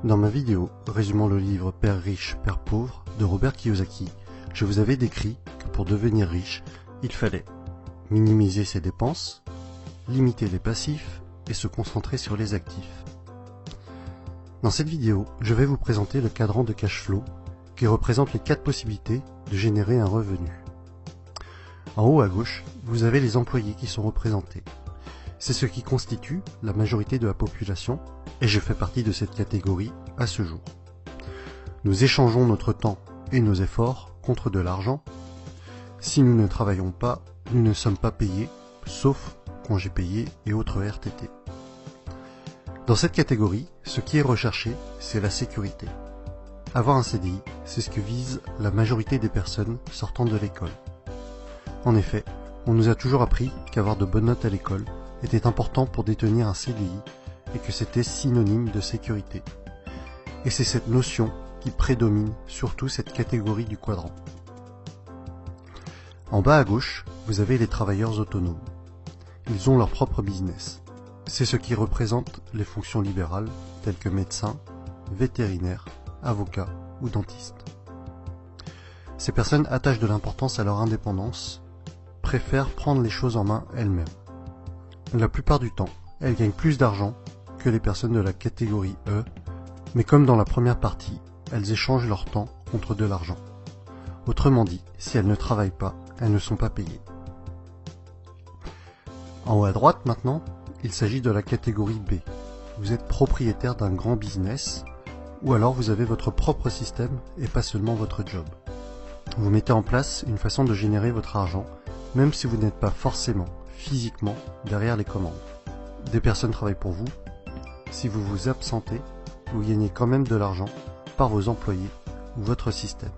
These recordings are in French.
Dans ma vidéo résumant le livre Père riche, Père pauvre de Robert Kiyosaki, je vous avais décrit que pour devenir riche, il fallait minimiser ses dépenses, limiter les passifs et se concentrer sur les actifs. Dans cette vidéo, je vais vous présenter le cadran de cash flow qui représente les 4 possibilités de générer un revenu. En haut à gauche, vous avez les employés qui sont représentés. C'est ce qui constitue la majorité de la population et je fais partie de cette catégorie à ce jour. Nous échangeons notre temps et nos efforts contre de l'argent. Si nous ne travaillons pas, nous ne sommes pas payés, sauf congés payés et autres RTT. Dans cette catégorie, ce qui est recherché, c'est la sécurité. Avoir un CDI, c'est ce que vise la majorité des personnes sortant de l'école. En effet, on nous a toujours appris qu'avoir de bonnes notes à l'école était important pour détenir un CDI et que c'était synonyme de sécurité. Et c'est cette notion qui prédomine surtout cette catégorie du quadrant. En bas à gauche, vous avez les travailleurs autonomes. Ils ont leur propre business. C'est ce qui représente les fonctions libérales telles que médecin, vétérinaire, avocat ou dentiste. Ces personnes attachent de l'importance à leur indépendance, préfèrent prendre les choses en main elles-mêmes. La plupart du temps, elles gagnent plus d'argent que les personnes de la catégorie E, mais comme dans la première partie, elles échangent leur temps contre de l'argent. Autrement dit, si elles ne travaillent pas, elles ne sont pas payées. En haut à droite maintenant, il s'agit de la catégorie B. Vous êtes propriétaire d'un grand business, ou alors vous avez votre propre système et pas seulement votre job. Vous mettez en place une façon de générer votre argent, même si vous n'êtes pas forcément physiquement derrière les commandes. Des personnes travaillent pour vous. Si vous vous absentez, vous gagnez quand même de l'argent par vos employés ou votre système.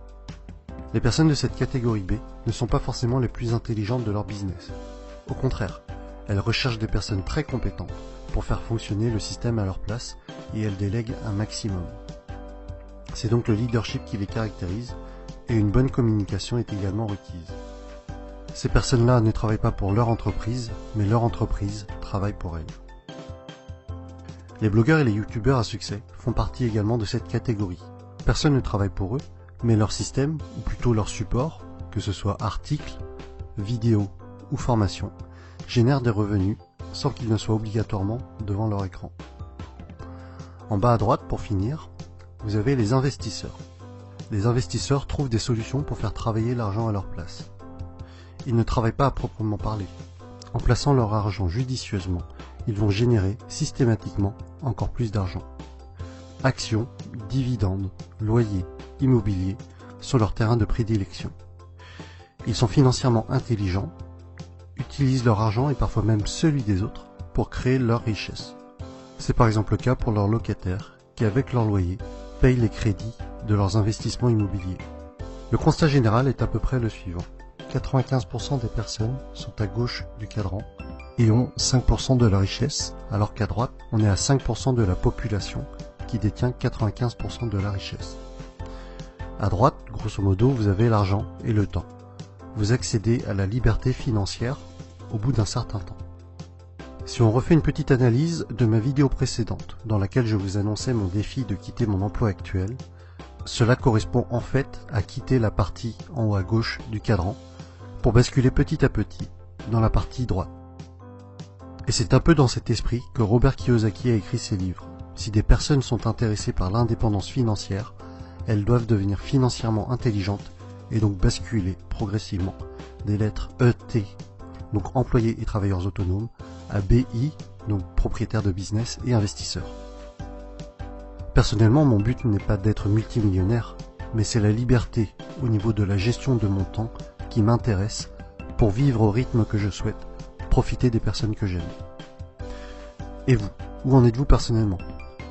Les personnes de cette catégorie B ne sont pas forcément les plus intelligentes de leur business. Au contraire, elles recherchent des personnes très compétentes pour faire fonctionner le système à leur place et elles délèguent un maximum. C'est donc le leadership qui les caractérise et une bonne communication est également requise. Ces personnes-là ne travaillent pas pour leur entreprise, mais leur entreprise travaille pour elles. Les blogueurs et les youtubeurs à succès font partie également de cette catégorie. Personne ne travaille pour eux, mais leur système, ou plutôt leur support, que ce soit articles, vidéos ou formations, génère des revenus sans qu'ils ne soient obligatoirement devant leur écran. En bas à droite, pour finir, vous avez les investisseurs. Les investisseurs trouvent des solutions pour faire travailler l'argent à leur place. Ils ne travaillent pas à proprement parler. En plaçant leur argent judicieusement, ils vont générer systématiquement encore plus d'argent. Actions, dividendes, loyers, immobilier sont leurs terrains de prédilection. Ils sont financièrement intelligents, utilisent leur argent et parfois même celui des autres pour créer leur richesse. C'est par exemple le cas pour leurs locataires qui, avec leur loyer, payent les crédits de leurs investissements immobiliers. Le constat général est à peu près le suivant. 95% des personnes sont à gauche du cadran et ont 5% de la richesse, alors qu'à droite, on est à 5% de la population qui détient 95% de la richesse. À droite, grosso modo, vous avez l'argent et le temps. Vous accédez à la liberté financière au bout d'un certain temps. Si on refait une petite analyse de ma vidéo précédente, dans laquelle je vous annonçais mon défi de quitter mon emploi actuel, cela correspond en fait à quitter la partie en haut à gauche du cadran pour basculer petit à petit dans la partie droite. Et c'est un peu dans cet esprit que Robert Kiyosaki a écrit ses livres. Si des personnes sont intéressées par l'indépendance financière, elles doivent devenir financièrement intelligentes et donc basculer progressivement des lettres ET, donc employés et travailleurs autonomes, à BI, donc propriétaires de business et investisseurs. Personnellement, mon but n'est pas d'être multimillionnaire, mais c'est la liberté au niveau de la gestion de mon temps qui m'intéresse pour vivre au rythme que je souhaite, profiter des personnes que j'aime. Et vous, où en êtes-vous personnellement?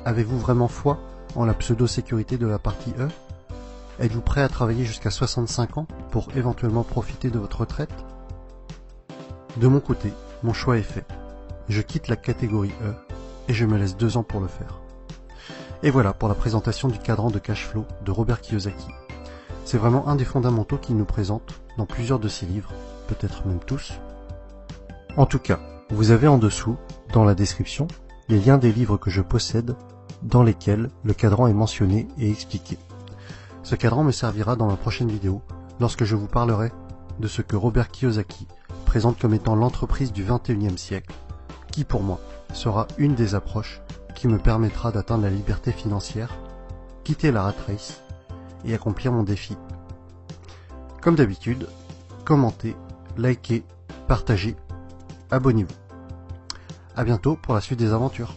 Avez-vous vraiment foi en la pseudo-sécurité de la partie E? Êtes-vous prêt à travailler jusqu'à 65 ans pour éventuellement profiter de votre retraite? De mon côté, mon choix est fait. Je quitte la catégorie E et je me laisse 2 ans pour le faire. Et voilà pour la présentation du cadran de cash flow de Robert Kiyosaki. C'est vraiment un des fondamentaux qu'il nous présente dans plusieurs de ses livres, peut-être même tous. En tout cas, vous avez en dessous, dans la description, les liens des livres que je possède dans lesquels le cadran est mentionné et expliqué. Ce cadran me servira dans ma prochaine vidéo lorsque je vous parlerai de ce que Robert Kiyosaki présente comme étant l'entreprise du 21e siècle, qui pour moi sera une des approches qui me permettra d'atteindre la liberté financière, quitter la rat race et accomplir mon défi. Comme d'habitude, commentez, likez, partagez, abonnez-vous. À bientôt pour la suite des aventures.